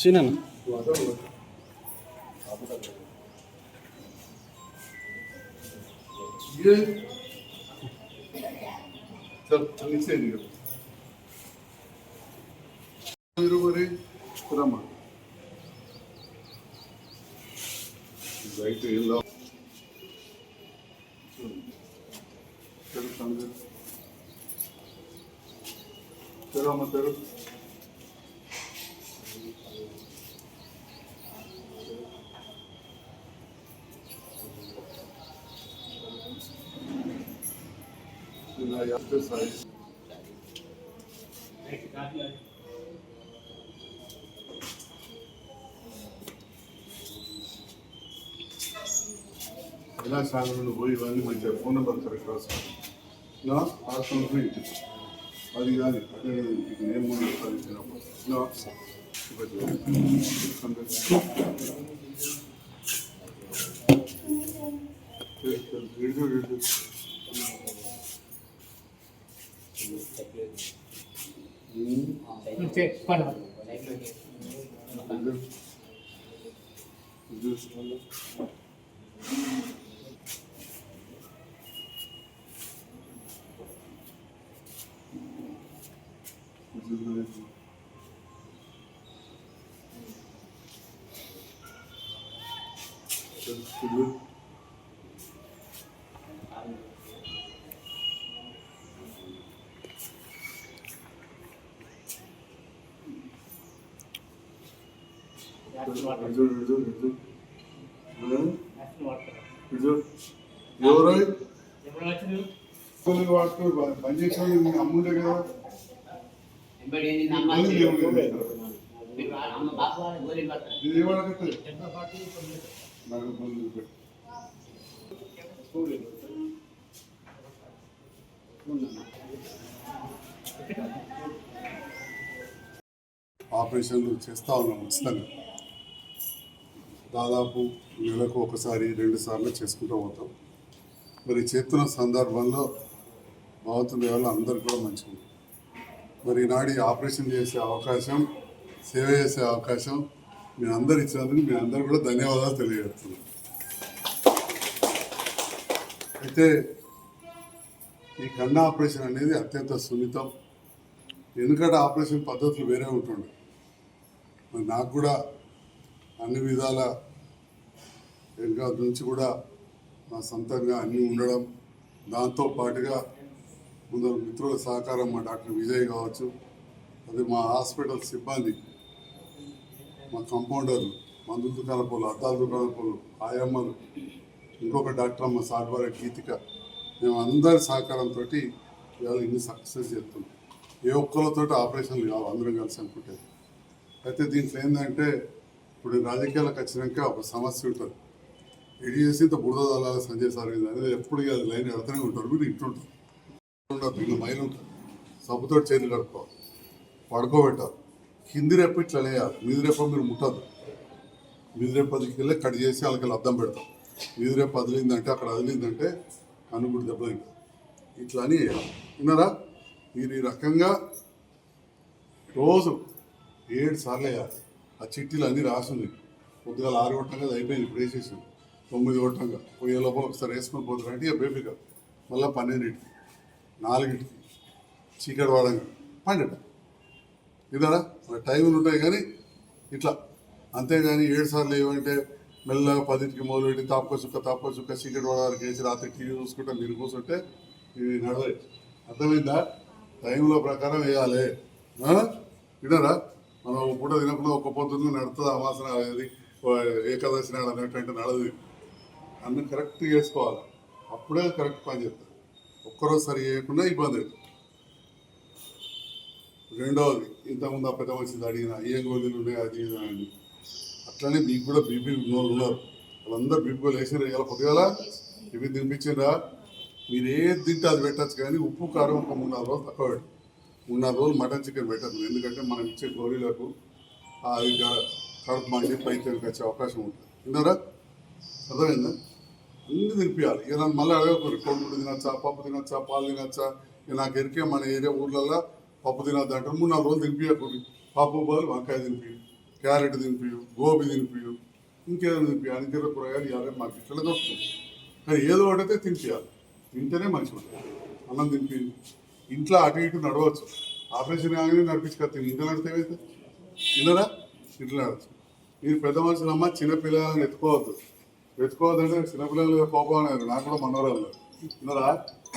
సీనన్న మరి రమ్మా రైట్ ఏం తెరమ్మా తెరు ఎలా సాగరంలో పోయి ఇవన్నీ మంచిగా ఫోన్ నెంబర్ కరెక్ట్ రాసుకో రాసుకుని అది కానీ నేను మూడు ఎవరై వాడుకో పని చేసిన అమ్ముండే కదా ఇది ఏమడగట్టు ఆపరేషన్లు చేస్తూ ఉన్నాం ఉచితంగా. దాదాపు నెలకు ఒకసారి 2 సార్లు చేసుకుంటూ పోతాం. మరి చేస్తున్న సందర్భంలో భగవంతుని వల్ల అందరికీ కూడా మంచిగా. మరి ఈనాడు ఆపరేషన్ చేసే అవకాశం, సేవ చేసే అవకాశం మీ అందరు ఇచ్చినందుకు మీ అందరూ కూడా ధన్యవాదాలు తెలియజేస్తున్నాను. అయితే ఈ కన్ను ఆపరేషన్ అనేది అత్యంత సున్నితం. ఎందుకంటే ఆపరేషన్ పద్ధతులు వేరే ఉంటుండే. మరి నాకు కూడా అన్ని విధాల వెనుక నుంచి కూడా నా సొంతంగా అన్నీ ఉండడం, దాంతో పాటుగా కొందరు మిత్రుల సహకారం, మా డాక్టర్ విజయ్ కావచ్చు, అది మా హాస్పిటల్ సిబ్బంది, మా కంపౌండర్లు, మందుల దుకాణపోలు, అద్దాల దుకాణపోలు, ఆయమ్మలు, ఇంకొక డాక్టర్ అమ్మ సాడ్వార గీతిక, మేము అందరి సహకారంతో ఇవాళ ఇన్ని సక్సెస్ చేస్తున్నాం. ఏ ఒక్కరితో ఆపరేషన్లు కావు, అందరం కలిసి అనుకుంటే. అయితే దీంట్లో ఏంటంటే ఇప్పుడు రాజకీయాలకు వచ్చినాక ఒక సమస్య ఉంటుంది. ఎడి చేసి ఇంత బురద దళాల సంజయ్ సార్ అనేది ఎప్పుడు అది లైన్ ఎడతనే ఉంటారు. మీరు ఇంటుంటారు, ఇంకా మైలు ఉంటుంది. సబ్బుతో చేతులు కడుక్కోవాలి, పడుకోబెట్టాలి, కింది రేపు ఇట్లా లేయాలి, మీది రేప మీరు ముట్టద్దు. మీది రేపు 10కి వెళ్ళి కట్ చేసి వాళ్ళకి అద్దం పెడతాం. మీది రేపు అదిలిందంటే అక్కడ అదిలిందంటే అనుగుడు దెబ్బతింటుంది. ఇట్లా అని విన్నారా? మీరు ఈ రకంగా రోజు 7 సార్లు వేయాలి. ఆ చిట్టీలు అన్నీ రాసింది. పొద్దుగా 6 కొట్టంగా అది అయిపోయింది. ఇప్పుడు వేసేసాం 9 కొట్టంగా పోయే లోపల ఒకసారి వేసుకొని పోతారంటే ఇక బేబీ కాదు. మళ్ళీ 12కి 4కి చీకటి వాడంగా 12 విన్నారా? అలా టైంలు ఉంటాయి కానీ ఇట్లా. అంతేగాని 7 సార్లు ఏమంటే మెల్లగా 10కి మొదలుపెట్టి తాపక చుక్క చీకటి వాడడానికి వేసి రాత్రి టీవీ చూసుకుంటే మీరు కూర్చుంటే ఇవి నడవే. అర్థమైందా? టైంలో ప్రకారం వేయాలి. విన్నారా? మనం పూట తినకుండా ఒక్క పొద్దున్న నడుతుంది. అమాసన అనేది ఏకాదశి నాడు అన్నట్టు నడదు. అన్నీ కరెక్ట్గా చేసుకోవాలి. అప్పుడే కరెక్ట్ పని చేస్తారు. ఒక్కరోజు సరి చేయకుండా ఇబ్బంది అవుతుంది. రెండవది, ఇంతకుముందు ఆ పెద్ద మనిషిని అడిగిన ఏ గోళీలు ఉన్నాయి అది అని. అట్లనే మీకు కూడా బీపీ ఉన్నోళ్ళు ఉన్నారు. వాళ్ళందరూ బీపీ గోళీలు వేసినారు. ఇలా పొద్దుగాల ఇవి తినిపించిందా? మీరు ఏది తింటే అది పెట్టచ్చు, కానీ ఉప్పు కారం ఒక 3-4 రోజులు తక్కువ పెట్టు. 3-4 రోజులు మటన్ చికెన్ పెట్టద్దు. ఎందుకంటే మనం ఇచ్చే గోళీలకు అది కడుపు మండి పైకి వచ్చే అవకాశం ఉంటుంది. విన్నారా? అర్థమైందా? అన్నీ తినిపించాలి. ఇక నన్ను మళ్ళీ అడగకూడదు కోడిగుడ్డు తినచ్చా, పప్పు తినచ్చా, పాలు తినచ్చా. ఇక నాకు ఎరికే మన ఏరియా ఊర్లలో పప్పు తినద్దు అంటారు. 3-4 రోజులు తినిపించకూడదు. పప్పు బాలు వంకాయ తినిపి, క్యారెట్ తినిపి, గోబీ తినిపి, ఇంకేదో తినిపి, అనితీర కూరగాయలు ఇవ్వాలి మాకు ఇట్లా దొరుకుతుంది. కానీ ఏదో ఒకటైతే తినిపించాలి, తింటేనే మంచిగా ఉంటుంది. అన్నం తినిపి ఇంట్లో అటు ఇటు నడవచ్చు. ఆపరేషన్ కాగానే నడిపించుకొస్తాను, ఇంట్లో నడితే ఏమైతే విన్నరా ఇంట్లో నడవచ్చు. మీరు పెద్ద మనుషులమ్మ చిన్నపిల్లలని వెతుకోవద్దంటే చిన్నపిల్లల మీద కోపం అనేది నాకు కూడా మనవరాలు విన్నరా.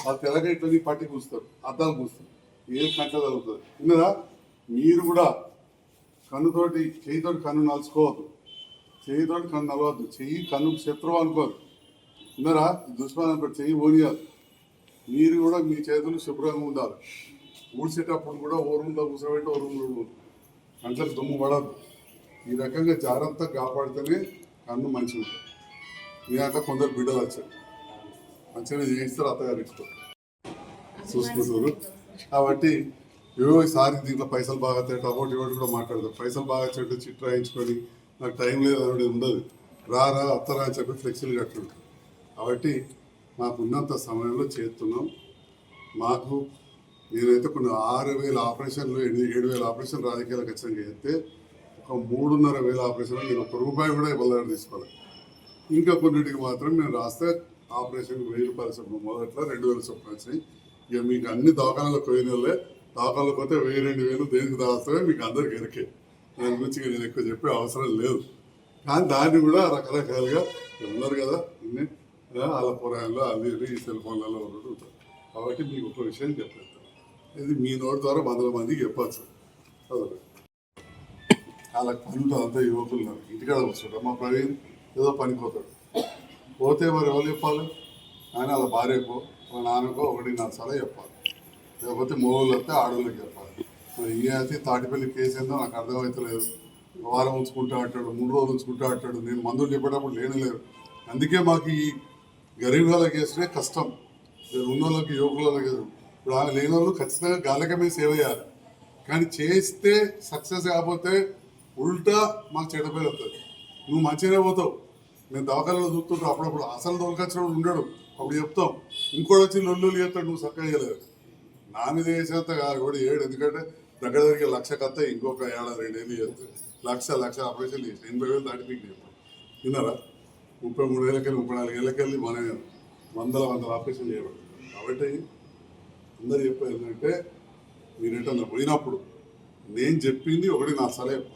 వాళ్ళు తెల్లగా ఇట్లా పట్టి కూస్తారు, అద్దాలు కూస్తారు, ఏం కంట తగ్గుతుంది విన్నరా. మీరు కూడా కన్నుతోటి చేయితోటి కన్ను నలుచుకోవద్దు, చేయితోటి కన్ను నలవద్దు, చెయ్యి కన్ను శత్రువు అనుకోదు విన్నరా. దుష్మన్ అనుకో చెయ్యి ఓనియాలి. మీరు కూడా మీ చేతులు శుభ్రంగా ఉండాలి. ఊడ్చేటప్పుడు కూడా ఓ రూమ్లో కూర్చోబెట్టి ఓ రూమ్లో కంట్లకు దుమ్ము పడద్దు. ఈ రకంగా జాగ్రత్తగా కాపాడితేనే కన్ను మంచిగా ఉంటుంది. మీ దాంట్లో కొందరు బిడ్డలు వచ్చారు, మంచిగా చేయిస్తారు, అత్తగారు ఇస్తారు, చూసుకుంటారు. కాబట్టి ఈసారి దీంట్లో పైసలు బాగా తేట ఒకటి ఒకటి కూడా మాట్లాడతారు. పైసలు బాగా చెట్టు చిట్టు రాయించుకొని నాకు టైం లేదు అనేది ఉండదు. రా అత్తరా అని చెప్పి ఫ్లెక్సీలు కట్టుంటారు. కాబట్టి మాకు ఉన్నంత సమయంలో చేస్తున్నాం. మాకు నేనైతే కొన్ని 6,000 ఆపరేషన్లు 7,000 ఆపరేషన్లు రాజకీయాలకు ఖచ్చితంగా చేస్తే ఒక 3,500 ఆపరేషన్లు నేను ₹1 కూడా ఇవ్వలేని తీసుకోవాలి. ఇంకా కొన్నిటికి మాత్రం నేను రాస్తే ఆపరేషన్ 1,000 రూపాయల చొప్పున మొదట్లో 2,000 చొప్పున వచ్చినాయి. ఇక మీకు అన్ని దవాఖానాలకు పోయిన వాళ్ళే, దవాఖానాలకు పోతే 1,000-2,000 దేనికి దాస్తామే మీకు అందరికి ఎరికే. దాని గురించి నేను ఎక్కువ చెప్పే అవసరం లేదు. కానీ దాన్ని కూడా రకరకాలుగా ఉన్నారు కదా, ఇన్ని వాళ్ళ పురాణంలో అవి ఈ సెల్ ఫోన్లలో ఉంటారు. కాబట్టి మీకు ఒక విషయం చెప్పేస్తాను, ఇది మీ నోటి ద్వారా 100 మందికి చెప్పచ్చు. వాళ్ళకి పని ఉంటుంది, అంతా యువకులు ఇంటికాడ వస్తుంటారు. మా ప్రవీణ్ ఏదో పనికి పోతాడు, పోతే మరి ఎవరు చెప్పాలి? ఆయన వాళ్ళ భార్యకో వాళ్ళ నాన్నకో 1.5 సార్లు చెప్పాలి. లేకపోతే మొగోళ్ళు వస్తే ఆడవాళ్ళకి చెప్పాలి. మరి ఈ అయితే తాటిపల్లి కేసు ఏందో నాకు అర్థమవుతలేదు. వారం ఉంచుకుంటా అంటాడు, 3 రోజులు ఉంచుకుంటా అంటాడు. నేను మందులు చెప్పేటప్పుడు లేనలేరు. అందుకే మాకు ఈ గరీబ్ వాళ్ళ కేసునే కష్టం. ఉన్నోళ్ళకి యువకులకి ఇప్పుడు ఆమె లేని వాళ్ళు ఖచ్చితంగా గాలకమే సేవ చేయాలి. కానీ చేస్తే సక్సెస్ కాకపోతే ఉల్టా మాకు చెడ్డ పేరు వస్తుంది. నువ్వు మంచిగానే పోతావు, నేను దవాఖానలో చూస్తుంటావు, అప్పుడప్పుడు అసలు దొరకొచ్చినప్పుడు ఉండడు, అప్పుడు చెప్తాం. ఇంకోటి వచ్చి లొల్లు చెప్తాడు, నువ్వు చక్కగా చేయలేదు. నా మీద వేసేంత కాదు కూడా ఏడు. ఎందుకంటే దగ్గర దగ్గర 1,00,000 కత్తా ఇంకొక 2 ఏళ్ళు చేస్తుంది. 1,00,000 ఆపరేషన్ చేసి 80,000 దాటి మీకు చెప్పాను విన్నారా. 33 ఏళ్ళకెళ్ళి 34 ఏళ్ళకెళ్ళి మన వందల ఆపరేషన్ చేయబడి. కాబట్టి అందరు చెప్పేది ఏంటంటే మీరు ఏంటన్నా పోయినప్పుడు నేను చెప్పింది 1.4 సార్లు చెప్పాలి.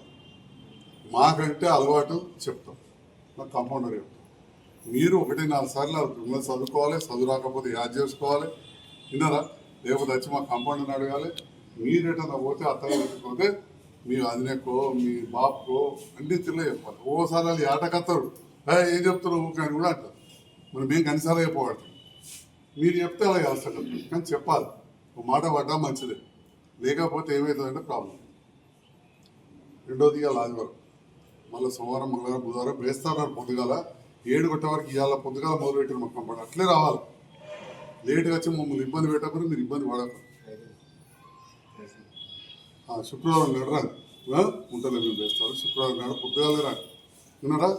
మాకంటే అలవాటు చెప్తాం, మాకు కాంపౌండర్ చెప్తాం. మీరు 1.4 సార్లు మిమ్మల్ని చదువుకోవాలి, చదువు రాకపోతే యాడ్ చేసుకోవాలి విన్నారా. లేకపోతే వచ్చి మా కాంపౌండర్ని అడగాలి. మీరు ఎటన్నా పోతే అత్తగారిపోతే మీ అదినకో మీ బాపుకో అన్ని తిరిగి చెప్పాలి. ఓసారి వాళ్ళు ఏటకత్తారు, ఏం చెప్తారు కానీ కూడా అంటారు. మనం మేము కనీసాలు చెప్పబడతాం, మీరు చెప్తే అలా చేస్తాడు. కానీ చెప్పాలి, ఒక మాట పడ్డా మంచిదే. లేకపోతే ఏమవుతుందంటే ప్రాబ్లం. రెండోది ఇవాళ ఆదివారం, మళ్ళీ సోమవారం మంగళవారం బుధవారం వేస్తారు పొద్దుగాల 7 గంటల వరకు. ఇవాళ పొద్దుగాల మొదలు పెట్టిన మాకు కంపౌండ్ అట్లే రావాలి. లేట్గా వచ్చి మమ్మల్ని ఇబ్బంది పెట్టకుండా మీరు ఇబ్బంది పడకు. శుక్రవారం నాడు రాదు ఉంటుంది, మేము వేస్తారు. శుక్రవారం నాడు పొద్దుగాలే రాదు విన్నారా.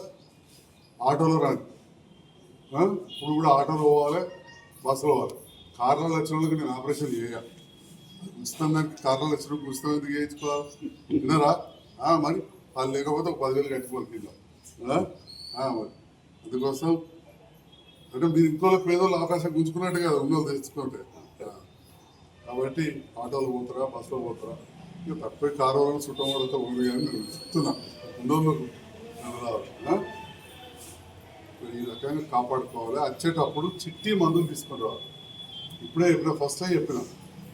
ఆటోలో రాదు, ఇప్పుడు కూడా ఆటోలో పోవాలి, బస్సులో పోవాలి. కార్లలో వచ్చిన వాళ్ళకి నేను ఆపరేషన్ చేయాలి. ఉచితం దానికి కార్లలో వచ్చినప్పుడు ఉచితం ఎందుకు చేయించుకోవాలి విన్నారా. మరి వాళ్ళు లేకపోతే ఒక 10,000 కట్టుకోవాలి కింద. మరి అందుకోసం అంటే మీరు ఇంకోళ్ళకి పేదోళ్ళు అవకాశం గుంజుకున్నట్టు కదా ఉన్నోళ్ళు తెచ్చుకుంటే. కాబట్టి ఆటోలో పోతారా, బస్సులో పోతారా, ఇక తక్కువ కారు వాళ్ళని చుట్టం వాళ్ళతో ఉంది కానీ నేను చెప్తున్నా ఉన్నోళ్ళకు రావాలి. ఈ రకంగా కాపాడుకోవాలి. వచ్చేటప్పుడు చిట్టి మందులు తీసుకొని రావాలి. ఇప్పుడే ఫస్ట్ టైం చెప్పిన,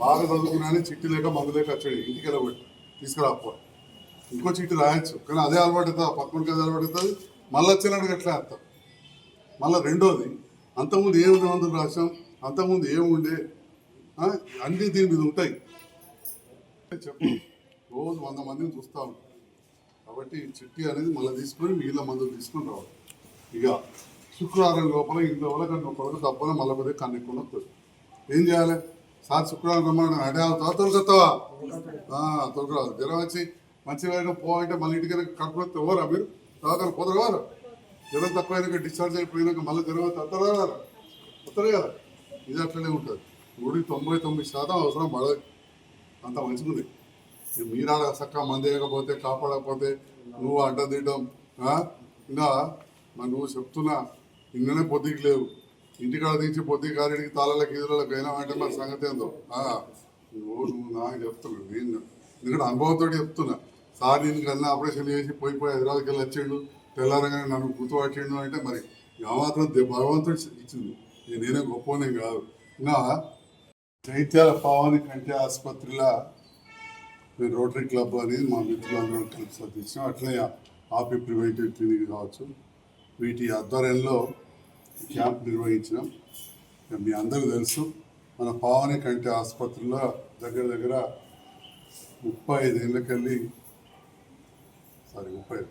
బాగా చదువుకున్నానే చిట్టి లేక మందు లేక వచ్చాడు, ఇంటికి వెళ్ళబట్టి తీసుకురాకపోవాలి. ఇంకో చీటి రాయొచ్చు, కానీ అదే అలవాటు అవుతుంది, పక్కనకి అదే అలవాటు అవుతుంది. మళ్ళీ వచ్చినాడు ఎట్లా వేస్తాం. మళ్ళీ రెండోది, అంతకుముందు ఏముంది మందులు రాసాం, అంతకుముందు ఏముండే అన్నీ దీని మీద ఉంటాయి. చెప్పు రోజు 100 మందిని చూస్తూ ఉంటాం. కాబట్టి చిట్టి అనేది మళ్ళీ తీసుకొని మిగిలిన మందులు తీసుకొని రావాలి. ఇక శుక్రవారం లోపల ఇంట్లో వల్ల కన్నా ఒకరికి తప్పన మళ్ళీ పోతే కన్నెక్కుని వస్తుంది. ఏం చేయాలి? సార్ శుక్రవారం రమ్మని అడే అవుతావా తొలగొస్తావా? తొలగరాదు. జ్వరం వచ్చి మంచిగా పోవాలంటే మళ్ళీ ఇంటికి కడుపు వస్తే ఎవరా మీరు దవాఖాన పోతారు. జ్వరం తక్కువైనాక డిశ్చార్జ్ అయిపోయినాక మళ్ళీ జ్వరం వస్తే వస్తారు కదా. ఇది అట్లనే ఉంటుంది. 99% అవసరం పడదు, అంత మంచిగా ఉంది. మీరు ఆడ చక్కగా మంది వేయకపోతే కాపాడకపోతే నువ్వు అడ్డ తీయడం ఇంకా మరి నువ్వు చెప్తున్నా నిన్ననే పొద్దుకి లేవు ఇంటికాడ తీసి పొద్దు కారెడికి తాళాలకి ఈదులకు అయినా అంటే మరి సంగతి ఏందో నువ్వు నాకు చెప్తున్నావు నేను ఎందుకంటే అనుభవంతో చెప్తున్నా సార్ నేను కన్నా ఆపరేషన్ చేసి పోయి హైదరాబాద్కి వెళ్ళి వచ్చాడు తెల్లారంగానే నన్ను గుర్తుపట్టిండు అంటే మరి మాత్రం భగవంతుడు ఇచ్చింది నేనే గొప్పనే కాదు ఇంకా జైత్యాల పావని కంటి ఆసుపత్రిలో మేము రోటరీ క్లబ్ అనేది మా మిత్రులందరం కలిసి సర్దించాం అట్లే ఆపి ప్రివెంటివ్ క్లినిక్ కావచ్చు వీటి ఆధ్వర్యంలో క్యాంప్ నిర్వహించినాం మీ అందరికీ తెలుసు మన పావని కంటి ఆసుపత్రిలో దగ్గర దగ్గర 35 ఏళ్ళకెళ్ళి 33